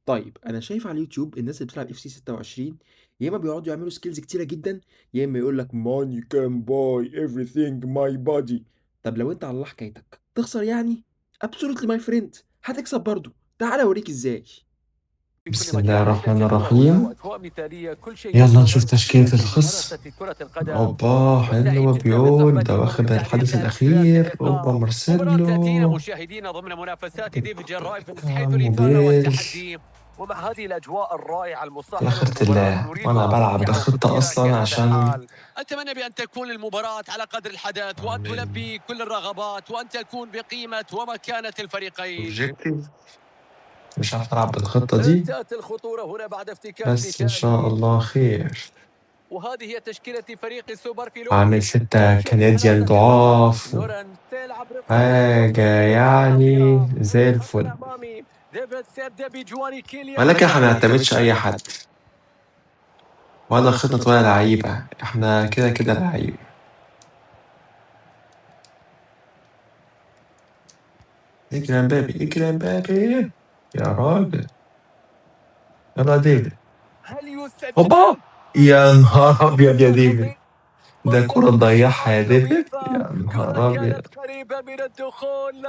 طيب أنا شايف على اليوتيوب الناس اللي بتلعب FC 26 يا إما بيقعدوا يعملوا skills كتيرة جدًا، يا إما يقول لك money can buy everything my body. طب لو أنت على الله حكايتك، تخسر يعني؟ absolutely my friend هتكسب برضه، تعالَ أوريك إزاي. في كل بسم الله مكان الرحمن لتسجيل أهداف الرحيم. وأجواء مثالية، كل شيء يلا يبدو نشوف غير تشكيلة طبيعي في الخصم. ممارسة كرة القدم. اوبا والسعي حلوة جدا بيول، لصحبة ده واخد ومتابعة الحدث أسباب الأخير. اوبا اللقاء. مباراة تأتينا مارسيلو. مشاهدينا ضمن منافسات ديفيد رايفلز حيث الإثارة موبيل. والتحدي. ومع هذه الأجواء الرائعة على المصاحبة خيرة للمباراة الله، وأنا نريدها بلعب ممتعة بخطة ومثيرة أصلا كهذا عشان الحال. أتمنى بأن تكون المباراة على قدر الحدث وأن تلبي كل الرغبات وأن تكون بقيمة ومكانة الفريقين. اوبجيكتيف. مش عارف ألعب بالخطة دي، انتهت الخطورة هنا بعد افتكاك بس إن شاء مثالي. الله خير. وهذه هي تشكيلة فريق السوبر عامل فيلوتشي. 6 شوف كنديان حراسة المرمى ضعاف، لورن تلعب رفقة حاجة الجوزية يعني الحافرة. زي الخط الفل. الأمامي ديفيد سيبدا بجواني كيليان ولكن احنا ما امبابي. بنعتمدش أي حد، ولا خطط ولا لعيبة، احنا كده كده لعيبة. اجري يا مبابي، اجري يا مبابي يا راجل. يلا ديفيد. هل هوبا. يسجل؟ يا نهار أبيض يا فرصة ديفيد، خطيرة. ده كرة وصلت تضيعها للشباك يا ديفيد، نظيفة. يا كرة نهار أبيض. كانت قريبة من الدخول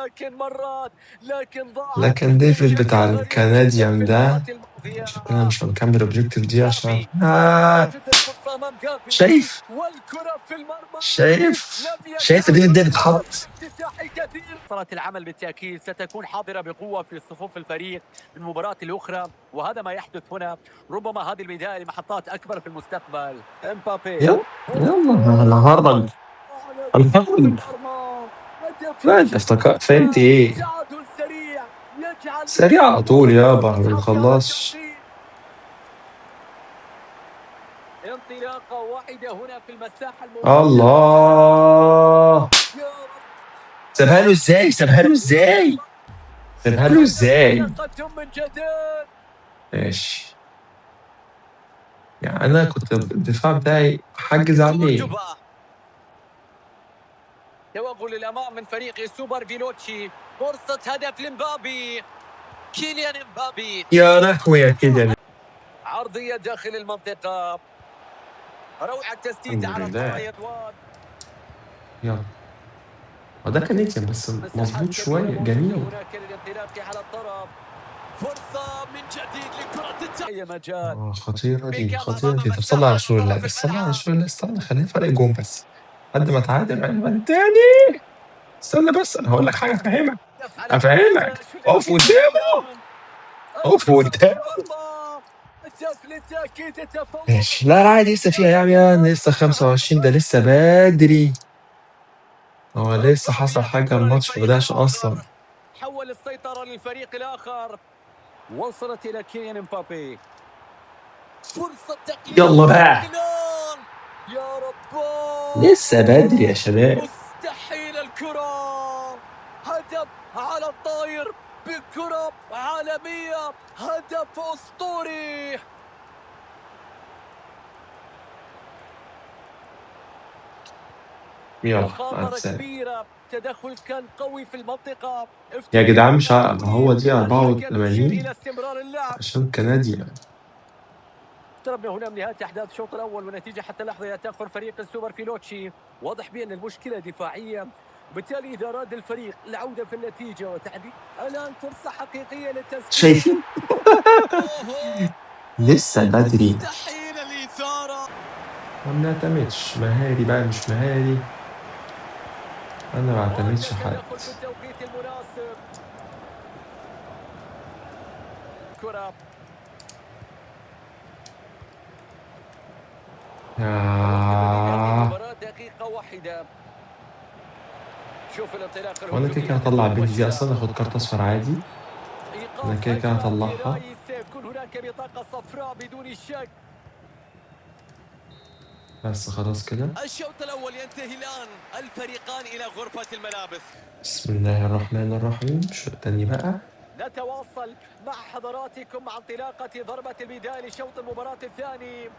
لكن ضاعت لكن ديفيد بشكل بتاع غريب جدا في الكنديان المباراة ده، الماضية. شكلنا مش هنكمل الأوبجيكتيف دي عشان مبابي متواجد الفرصة أمام جافي شايف والكرة في المرمى. شايف لم شايف يكن ديفيد ده هناك بيتحط. فرص افتتاحي كثير. صارت العمل بالتأكيد ستكون حاضرة بقوة في صفوف الفريق في المباراة الأخرى، وهذا ما يحدث هنا. ربما هذه البداية لمحطات أكبر في المستقبل. امبابي يلا يلا النهارده النهارده. لا انت افتكرت فهمت ايه؟ تعادل سريع يجعل سريع على طول يابا، ما يصعب في هذا بنخلصش. التوقيت. انطلاقة واحدة هنا في المساحة الممتدة. الله، يا رب. سابها له ازاي، سابها له ازاي، سابها له ازاي. تقدم من جديد. ماشي، يعني انا كنت الدفاع بتاعي حاجز عليه. توغل للامام من فريق السوبر فيلوتشي. فرصة هدف لمبابي. كيليان امبابي. يا لهوي يا كده. عرضية داخل المنطقة. روعة تسديد الحمد على لله. الطاير. يلا، وده كان يتم بس مساحات مظبوط كبيرة شويه، موجودة جميل. هناك للانطلاق على الطرف. فرصة من جديد لكرة أي مجال. خطيره دي، بيكام خطيره أمام دي. طب صلى على مساحة رسول الله، منطقة بس صلى على الملعب. رسول الله. استنى خلينا فرق جون بس لحد ما اتعادل عن تاني. استنى بس، انا هقول لك حاجه افهمك، على افهمك. مرمى اقف قدامه، اقف قدامه. هدف للتأكيد التفوق. ماشي، لا عادي لسه فيها يعني لسه 25، ده لسه بدري. هو لسه حصل حاجه، الماتش ما بداش اصلا. حول السيطرة للفريق الآخر. وصلت إلى كيليان امبابي. فرصة تقليص يلا بقى، يا رب. لسه بدري يا شباب. مستحيل الكرة. هدف على الطاير بكرة عالمية. هدف أسطوري. يلا مخاطرة كبيرة. تدخل كان قوي في المنطقة. يا جدعان، مش افتتاح هو خطير دي والحكم يشير 84 إلى استمرار اللعب. عشان كندي. اقتربنا هنا من نهاية أحداث الشوط الأول ونتيجة حتى اللحظة يتأخر فريق السوبر فيلوتشي. واضح بأن المشكلة دفاعية، وبالتالي إذا أراد الفريق العودة في النتيجة وتعديل الآن فرصة حقيقية للتسجيل. شايفين؟ لسه بدري، مستحيل الإثارة. ما بنعتمدش مهاري بقى مش مهاري، انا ما بعتمدش حد. تدخل في التوقيت المناسب. كرة ياه، دقيقة واحدة. شوف الانطلاق وانا كده كده الهجومي هطلع يتم البنت دي مشيها. اصلا، اخد كارت اصفر عادي. انا ايقاف كده كده هجمة في هطلعها. رأيي سيكون هناك بطاقة صفراء بدون شك. بس خلاص كده. الشوط الأول ينتهي الآن. الفريقان إلى غرفة الملابس. بسم الله الرحمن الرحيم. شو تاني بقى؟ نتواصل مع حضراتكم مع انطلاقة ضربة البداية لشوط المباراة الثاني.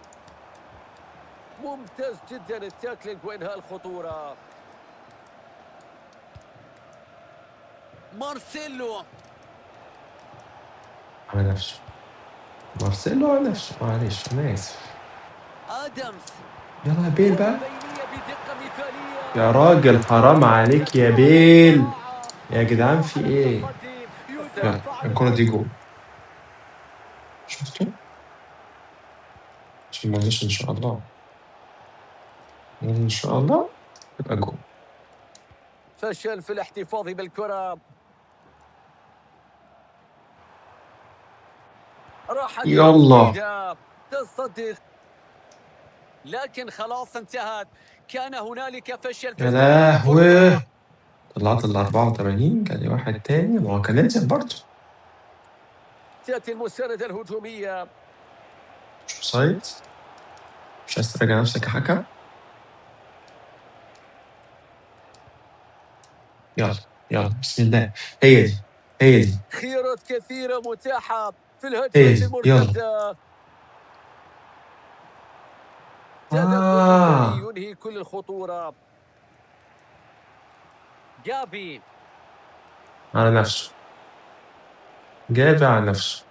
ممتاز جدا التاكلينج وإنهاء الخطورة. مارسيلو. على نفسه. مارسيلو على نفسه، معلش أنا آسف. آدمز. يلا يا بيل كرة بقى. بينية بدقة يا مثالية. راجل حرام عليك يا تدفع بيل. للمراعة. يا جدعان الله في على إيه؟ التصدي، يلا يدافع عن الكرة دي الهجمة. جول. شفتوا؟ عشان ما قلناش إن شاء الله. إن شاء الله يبقى جول. فشل في الاحتفاظ بالكرة. راحت يلا. التسديدة. تصدي، لكن خلاص انتهت. كان هنالك فشل في يا استغلال لهوي. الفرصة. طلعت ال 84 كان لي واحد تاني، ما هو كان ننزل برضه. تأتي المساندة الهجومية. مش اوفسايد. مش عايز تراجع نفسك يا حكم. يلا يلا بسم الله. هي دي. هي دي. خيارات كثيرة متاحة في هي الهجمة دي يلا. المرتدة. تدخل دفاعي آه. ينهي كل الخطورة. جابي. على نفسه. جابي على نفسه.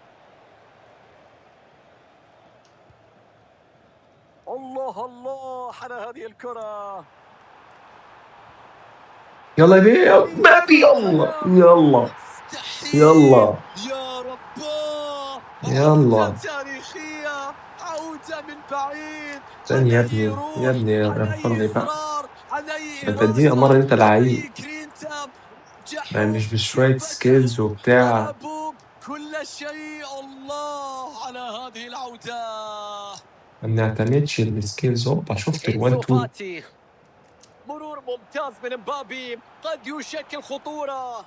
الله الله على هذه الكرة. يلا يا بيه بابي. ضربة يلا هدف. يلا. مستحيل. يلا يا رباه، عودة يلا. تاريخية. عودة من بعيد. تاني يا علي ابني يا روح، ابني علي ارحمني بقى. إصرار، علي ده انت اديني امارة إرادة، إن انت لعيب. علي جرينتا. يعني نجحوا مش في بشوية سكيلز فتحوا وبتاع. ضربوا كل شيء. الله على هذه العودة. ما بنعتمدش السكيلز. هوبا شفت الوان إنسو تو. فاتي. مرور ممتاز من مبابي، قد يشكل خطورة.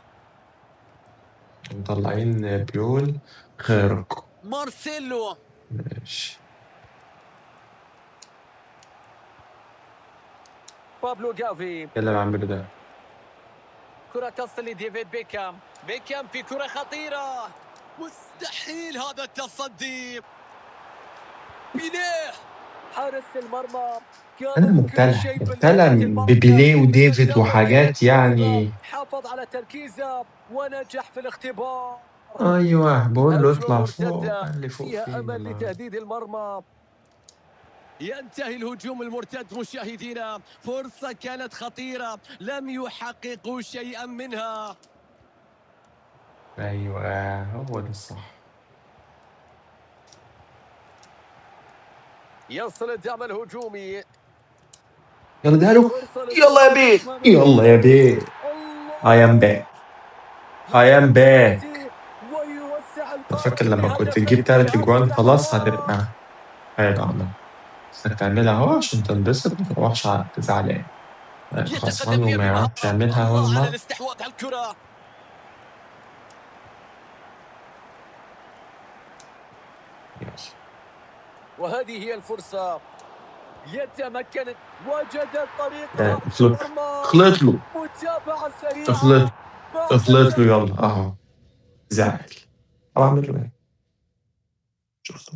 مطلعين بيول خارق. مارسيلو. ماشي. بابلو جافي. ايه اللي بعمله ده؟ كرة تصل لديفيد بيكام. بيكام في كرة خطيرة. مستحيل هذا التصدي. بيليه حارس المرمى. انا كان كل مبتلى شيء في مبتلى اللحظات الماضية ببيليه وديفيد يتساوى كرة وحاجات طائرة. يعني. حافظ على تركيزه ونجح في الاختبار. ايوه بقول له هجمة اطلع فوق، مرتدة قال لي فوق فيها فين أمل انا. لتهديد المرمى. ينتهي الهجوم المرتد مشاهدينا. فرصة كانت خطيرة، لم يحققوا شيئا منها. ايوه هو ده الصح. يصل الدعم الهجومي. يلا اديها له. فرصة يلا يا للتصدي بيه أمام يلا يا المرمى. بيه. I am الله. back. I am هدف back. يأتي ويوسع أنا فاكر الفارق لما كنت لهدفين تجيب في 3 أجوان هذه خلاص اللحظات. هتبقى حاجة عمل. بس إنك تعملها أهو عشان تنبسط، ما تروحش زعلان. يتقدم خسران فيها وما يعرفش بمهارة. يعملها أول الله على مرة. الاستحواذ على الكرة. يلا. وهذه هي الفرصة. يتمكن، وجد الطريقة يعني في المرمى. خلط له. متابعة اخلط. سريعة بعد اخلط له التسديد. يلا أهو. زعل. أو أعمل له إيه؟ شفت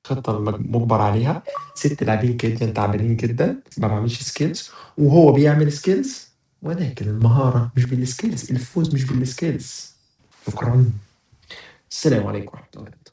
خطة مجبر عليها. 6 لاعبين جدا تعبانين جدا ما بعملش سكيلز، وهو بيعمل سكيلز. ولكن المهارة مش بالسكيلز، الفوز مش بالسكيلز. شكرا. السلام عليكم ورحمة الله.